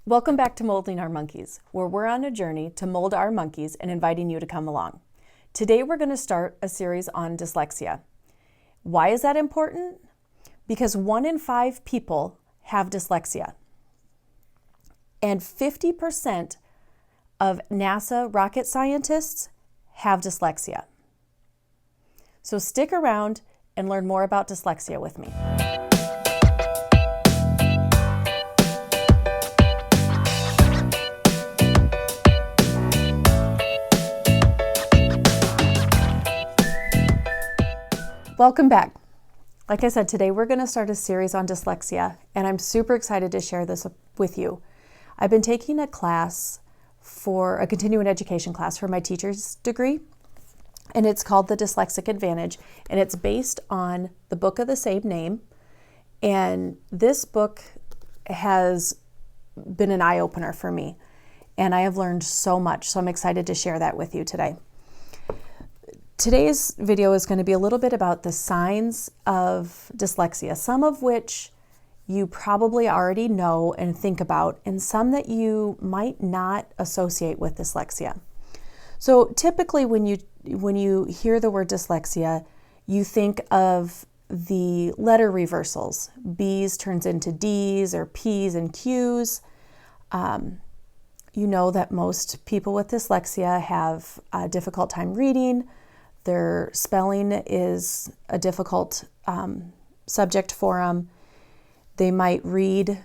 Welcome back to Molding Our Monkeys, where we're on a journey to mold our monkeys and inviting you to come along. Today we're going to start a series on dyslexia. Why is that important? Because 1 in 5 people have dyslexia. And 50% of NASA rocket scientists have dyslexia. So stick around and learn more about dyslexia with me. Welcome back. Like I said, today we're going to start a series on dyslexia, and I'm super excited to share this with you. I've been taking a class for a continuing education class for my teacher's degree, and it's called the Dyslexic Advantage, and it's based on the book of the same name. And this book has been an eye-opener for me, and I have learned so much, so I'm excited to share that with you today. Today's video is going to be a little bit about the signs of dyslexia, some of which you probably already know and think about, and some that you might not associate with dyslexia. So typically when you hear the word dyslexia, you think of the letter reversals. B's turns into D's, or P's and Q's. You know that most people with dyslexia have a difficult time reading. Their spelling is a difficult subject for them. They might read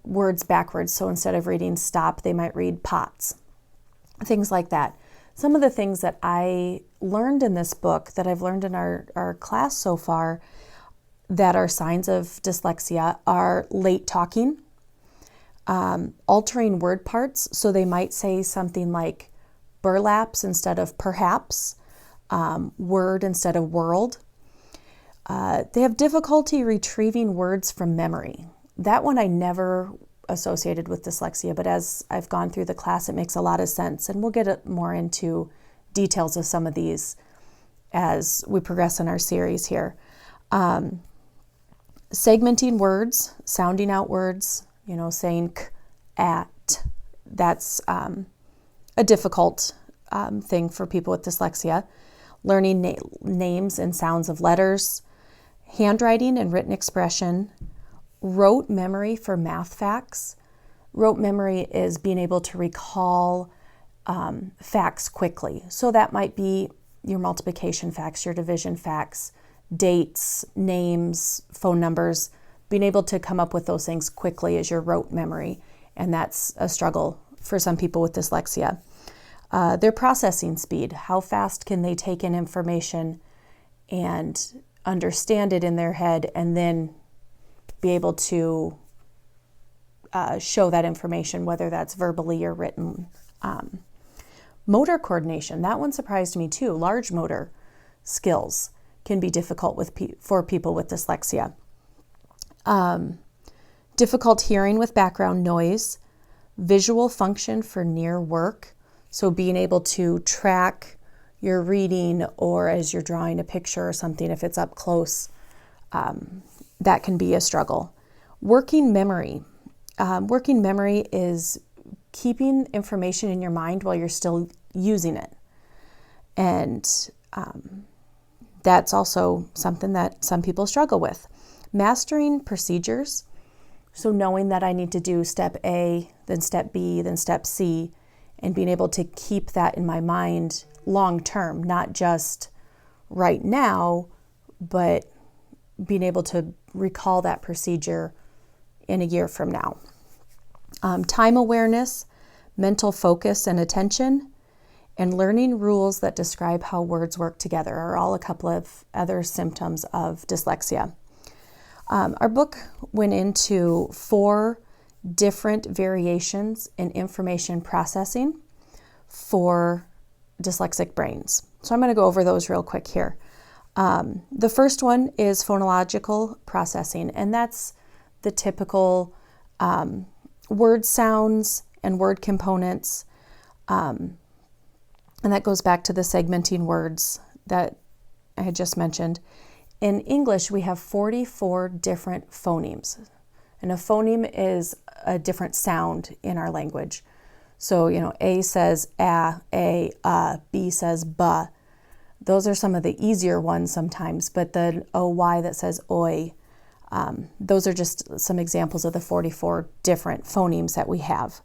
words backwards. So instead of reading stop, they might read pots, things like that. Some of the things that I learned in this book, that I've learned in our class so far, that are signs of dyslexia are late talking, altering word parts. So they might say something like burlaps instead of perhaps, word instead of world. They have difficulty retrieving words from memory. That one I never associated with dyslexia, but as I've gone through the class, it makes a lot of sense. And we'll get more into details of some of these as we progress in our series here. Segmenting words, sounding out words, saying k, at, that's a difficult thing for people with dyslexia. Learning names and sounds of letters, handwriting and written expression, rote memory for math facts. Rote memory is being able to recall facts quickly. So that might be your multiplication facts, your division facts, dates, names, phone numbers. Being able to come up with those things quickly is your rote memory, and that's a struggle for some people with dyslexia. Their processing speed, how fast can they take in information and understand it in their head and then be able to show that information, whether that's verbally or written. Motor coordination, that one surprised me too. Large motor skills can be difficult for people with dyslexia. Difficult hearing with background noise, visual function for near work. So being able to track your reading, or as you're drawing a picture or something, if it's up close, that can be a struggle. Working memory. Working memory is keeping information in your mind while you're still using it. And that's also something that some people struggle with. Mastering procedures. So knowing that I need to do step A, then step B, then step C, and being able to keep that in my mind long term, not just right now, but being able to recall that procedure in a year from now. Time awareness, mental focus and attention, and learning rules that describe how words work together are all a couple of other symptoms of dyslexia. Our book went into 4 different variations in information processing for dyslexic brains. So I'm going to go over those real quick here. The first one is phonological processing, and that's the typical word sounds and word components. And that goes back to the segmenting words that I had just mentioned. In English, we have 44 different phonemes. And a phoneme is a different sound in our language. So, A says a, B says ba. Those are some of the easier ones sometimes, but the OY that says oi, those are just some examples of the 44 different phonemes that we have.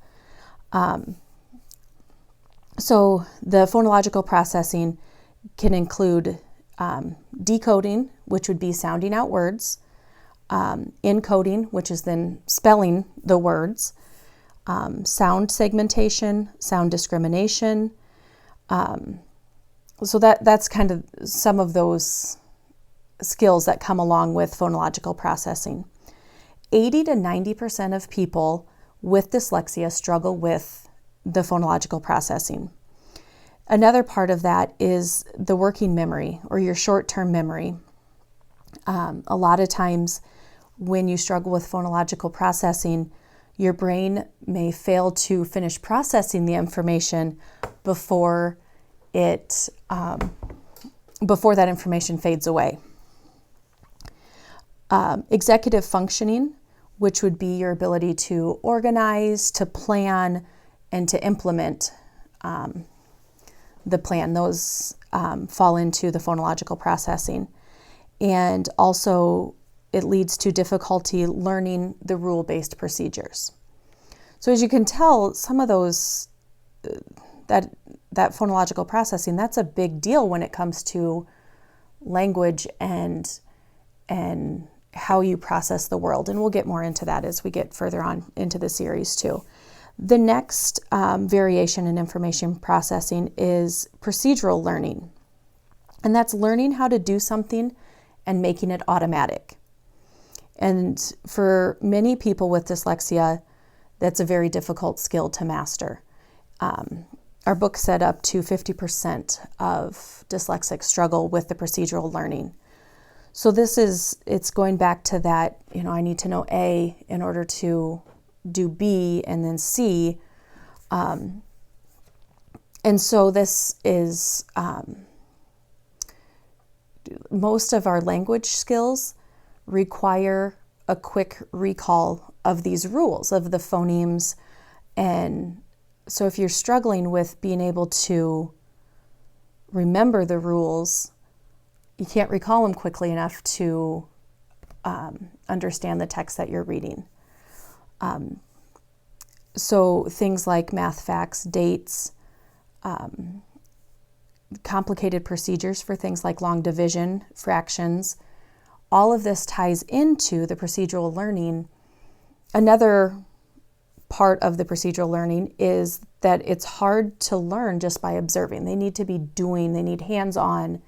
So the phonological processing can include decoding, which would be sounding out words, encoding, which is then spelling the words, sound segmentation, sound discrimination. So that's kind of some of those skills that come along with phonological processing. 80 to 90% of people with dyslexia struggle with the phonological processing. Another part of that is the working memory or your short-term memory. A lot of times when you struggle with phonological processing, your brain may fail to finish processing the information before that information fades away. Executive functioning, which would be your ability to organize, to plan, and to implement the plan. Those fall into the phonological processing. And also it leads to difficulty learning the rule-based procedures. So as you can tell, some of those, that phonological processing, that's a big deal when it comes to language and how you process the world. And we'll get more into that as we get further on into the series too. The next variation in information processing is procedural learning. And that's learning how to do something and making it automatic. And for many people with dyslexia, that's a very difficult skill to master. Our book said up to 50% of dyslexics struggle with the procedural learning. So it's going back to that, I need to know A in order to do B and then C. And so this is, most of our language skills require a quick recall of these rules, of the phonemes. And so if you're struggling with being able to remember the rules, you can't recall them quickly enough to understand the text that you're reading. So things like math facts, dates, complicated procedures for things like long division, fractions, all of this ties into the procedural learning. Another part of the procedural learning is that it's hard to learn just by observing. They need to be doing, they need hands-on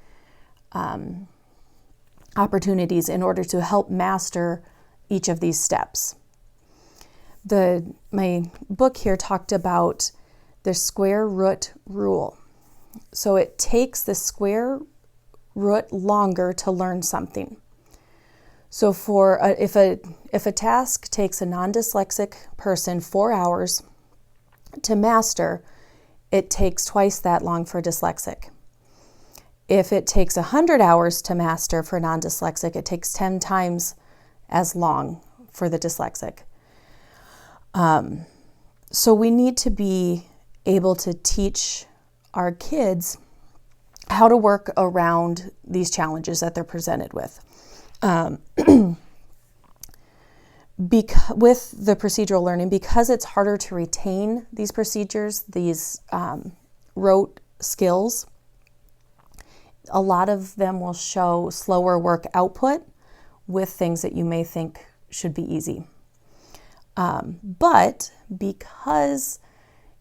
opportunities in order to help master each of these steps. My book here talked about the square root rule. So it takes the square root longer to learn something. So if a task takes a non-dyslexic person 4 hours to master, it takes twice that long for a dyslexic. If it takes 100 hours to master for a non-dyslexic, it takes 10 times as long for the dyslexic. So we need to be able to teach our kids how to work around these challenges that they're presented with. With the procedural learning, because it's harder to retain these procedures, these rote skills, a lot of them will show slower work output with things that you may think should be easy. But because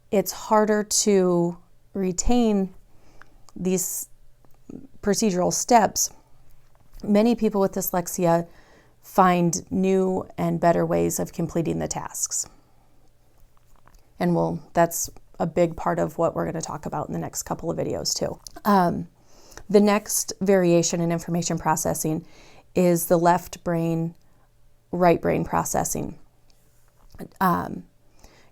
it's harder to retain these procedural steps, many people with dyslexia find new and better ways of completing the tasks. And that's a big part of what we're going to talk about in the next couple of videos too. The next variation in information processing is the left brain, right brain processing.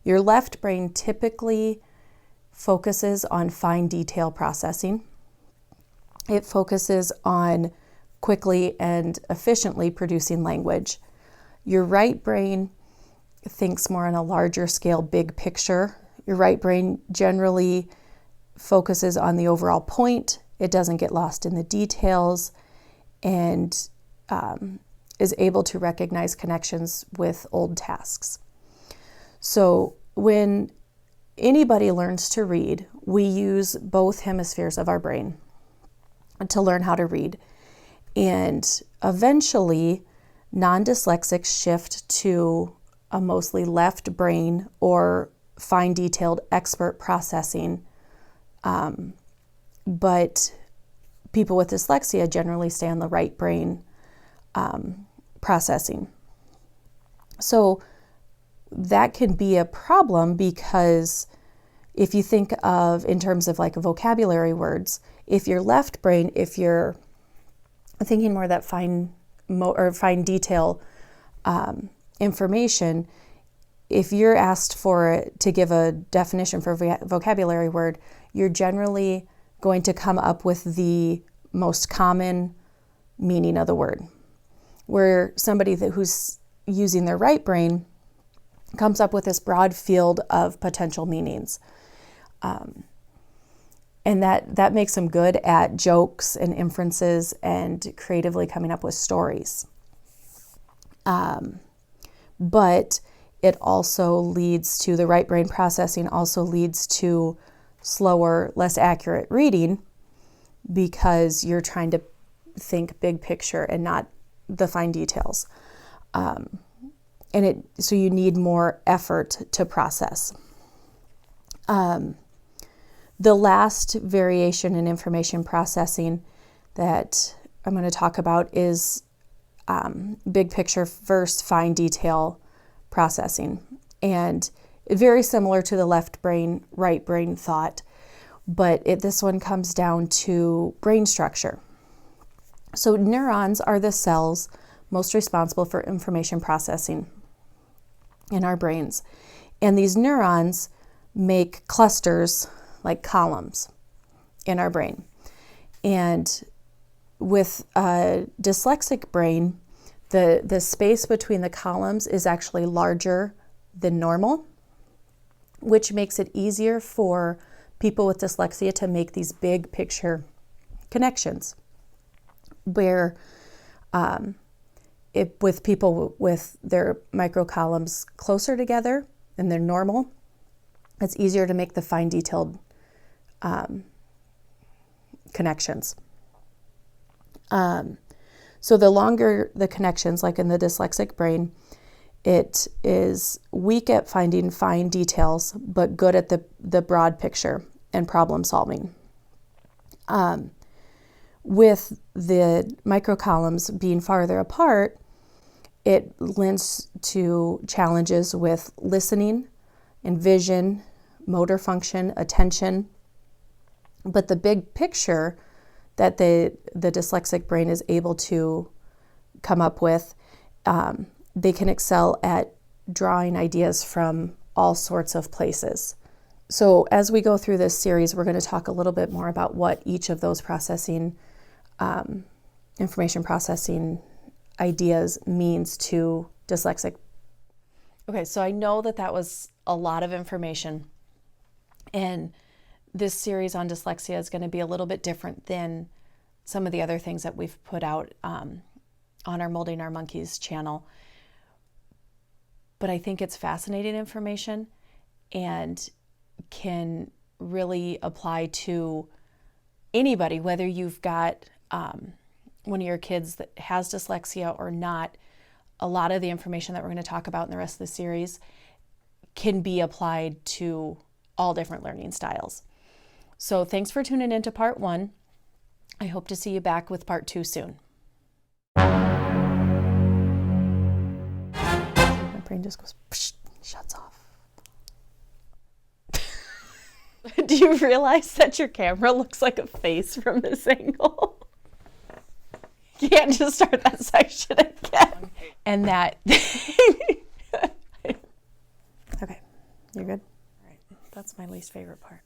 Your left brain typically focuses on fine detail processing. It focuses on quickly and efficiently producing language. Your right brain thinks more on a larger scale, big picture. Your right brain generally focuses on the overall point. It doesn't get lost in the details, and is able to recognize connections with old tasks. So when anybody learns to read, we use both hemispheres of our brain to learn how to read. And eventually, non-dyslexics shift to a mostly left brain or fine detailed expert processing. But people with dyslexia generally stay on the right brain processing. So that can be a problem, because if you think of in terms of like vocabulary words, if your left brain, if you're thinking more of that fine detail information, if you're asked to give a definition for a vocabulary word, you're generally going to come up with the most common meaning of the word. Where somebody who's using their right brain comes up with this broad field of potential meanings. And that makes them good at jokes and inferences and creatively coming up with stories. But it also leads to, the right brain processing also leads to slower, less accurate reading, because you're trying to think big picture and not the fine details. So you need more effort to process. The last variation in information processing that I'm going to talk about is big picture versus fine detail processing. And very similar to the left brain, right brain thought, but this one comes down to brain structure. So neurons are the cells most responsible for information processing in our brains. And these neurons make clusters, like columns, in our brain. And with a dyslexic brain, the space between the columns is actually larger than normal, which makes it easier for people with dyslexia to make these big picture connections. Where with people with their microcolumns closer together and they're normal, it's easier to make the fine detailed connections. So the longer the connections, like in the dyslexic brain, it is weak at finding fine details, but good at the broad picture and problem solving. With the microcolumns being farther apart, it lends to challenges with listening and vision, motor function, attention. But the big picture that the dyslexic brain is able to come up with, they can excel at drawing ideas from all sorts of places. So as we go through this series, we're going to talk a little bit more about what each of those information processing ideas means to dyslexic. Okay, so I know that was a lot of information, and this series on dyslexia is going to be a little bit different than some of the other things that we've put out on our Molding Our Monkeys channel. But I think it's fascinating information and can really apply to anybody, whether you've got one of your kids that has dyslexia or not. A lot of the information that we're going to talk about in the rest of the series can be applied to all different learning styles. So thanks for tuning into part 1. I hope to see you back with part 2 soon. My brain just goes, psh, shuts off. Do you realize that your camera looks like a face from this angle? You can't just start that section again. And that... Okay, you're good? All right, that's my least favorite part.